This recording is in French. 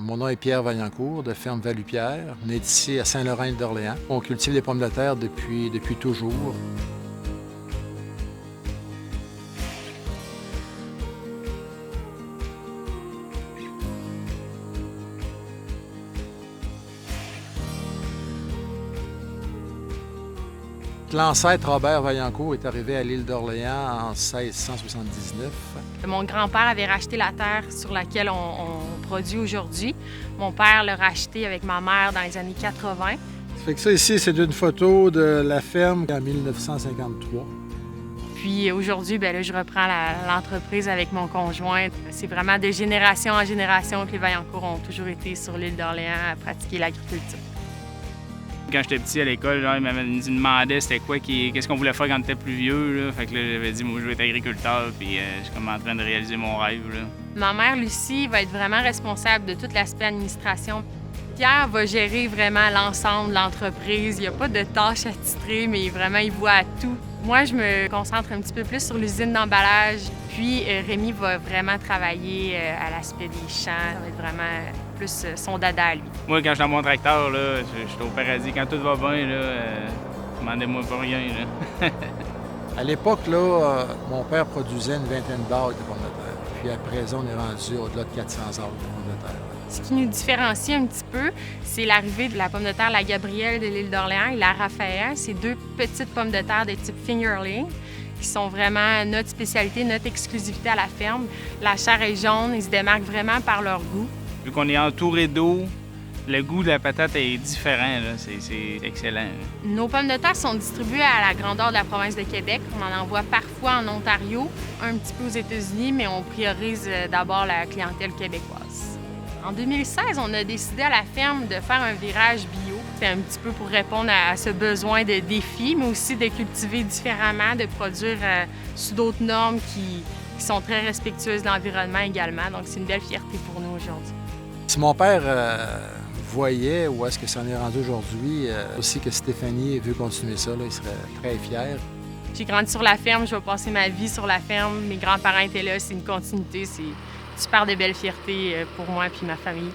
Mon nom est Pierre Vaillancourt, de ferme Valupierre. On est ici à Saint-Laurent-d'Orléans. On cultive des pommes de terre depuis toujours. L'ancêtre Robert Vaillancourt est arrivé à l'île d'Orléans en 1679. Mon grand-père avait racheté la terre sur laquelle on produit aujourd'hui. Mon père l'a racheté avec ma mère dans les années 80. Ça fait que ça ici, c'est une photo de la ferme en 1953. Puis aujourd'hui, là, je reprends l'entreprise avec mon conjoint. C'est vraiment de génération en génération que les Vaillancourt ont toujours été sur l'île d'Orléans à pratiquer l'agriculture. Quand j'étais petit à l'école, ils me demandaient c'était quoi, qu'est-ce qu'on voulait faire quand on était plus vieux. Là. Fait que là, j'avais dit, moi, je veux être agriculteur, puis je suis comme en train de réaliser mon rêve. Là. Ma mère, Lucie, va être vraiment responsable de tout l'aspect administration. Pierre va gérer vraiment l'ensemble de l'entreprise. Il n'y a pas de tâches attitrées, mais vraiment, il voit à tout. Moi, je me concentre un petit peu plus sur l'usine d'emballage. Puis Rémi va vraiment travailler à l'aspect des champs. Ça va être vraiment plus son dada à lui. Moi, quand je suis dans mon tracteur, là, je suis au paradis. Quand tout va bien, demandez-moi pas rien. Là. À l'époque, là, mon père produisait une vingtaine d'arcs de pommes de terre. Puis à présent, on est rendu au-delà de 400 arcs de pommes de terre. Ce qui nous différencie un petit peu, c'est l'arrivée de la pomme de terre La Gabrielle de l'île d'Orléans et la Raphaël. C'est deux petites pommes de terre de type fingerling qui sont vraiment notre spécialité, notre exclusivité à la ferme. La chair est jaune, ils se démarquent vraiment par leur goût. Vu qu'on est entouré d'eau, le goût de la patate est différent. C'est excellent. Là. Nos pommes de terre sont distribuées à la grandeur de la province de Québec. On en envoie parfois en Ontario, un petit peu aux États-Unis, mais on priorise d'abord la clientèle québécoise. En 2016, on a décidé à la ferme de faire un virage bio. C'est un petit peu pour répondre à ce besoin de défi, mais aussi de cultiver différemment, de produire sous d'autres normes qui sont très respectueuses de l'environnement également. Donc, c'est une belle fierté pour nous aujourd'hui. Si mon père voyait où est-ce que ça en est rendu aujourd'hui, aussi que Stéphanie veut continuer ça, là, il serait très fier. J'ai grandi sur la ferme, je vais passer ma vie sur la ferme. Mes grands-parents étaient là, c'est une continuité, c'est super de belles fiertés pour moi et ma famille.